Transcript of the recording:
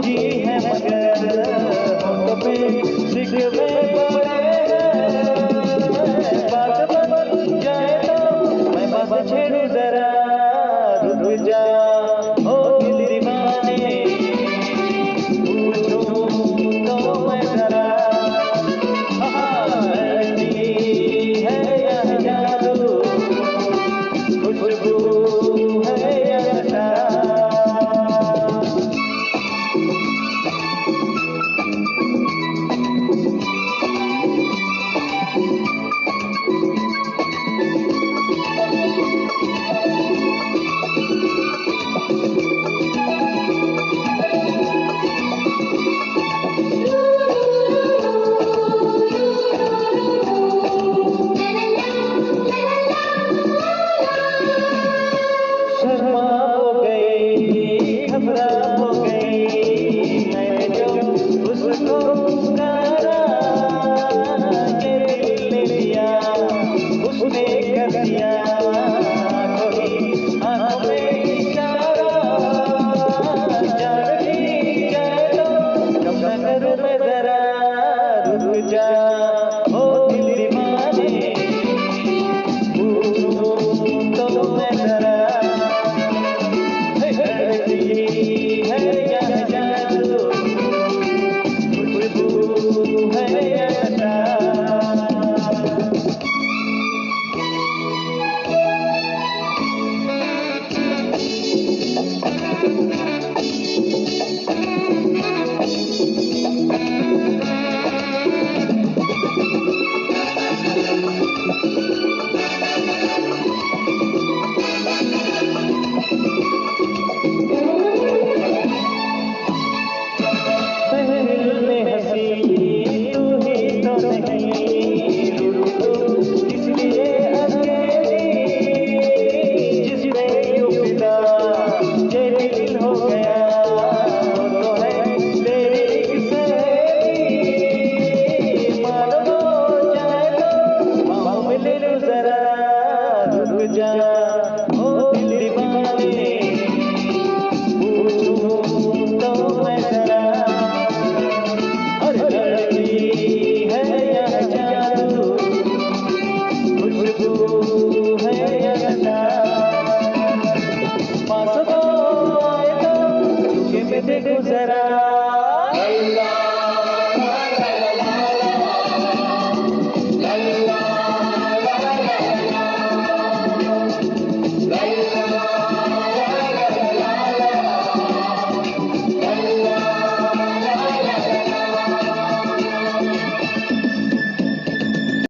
जी है मगर होठों पे शिकवे पड़े हैं। बात बन जाए तो मैं बात छेड़ू जरा, रुक जा ओ दिल दीवाने, पूछूं तो मैं जरा, लड़की है या जादू, खुशबू है या नशा। शर्मा हो गई, घबरा हो गई, मैंने जो उसको पुकारा, ये दिल ले लिया उसने कर दिया कोई आंखों में इशारा। जान ली जाए तो कम न करूं मैं जरा, रुक जा ओ दिल दीवाने, पूछूं तो मैं जरा, देखो जरा।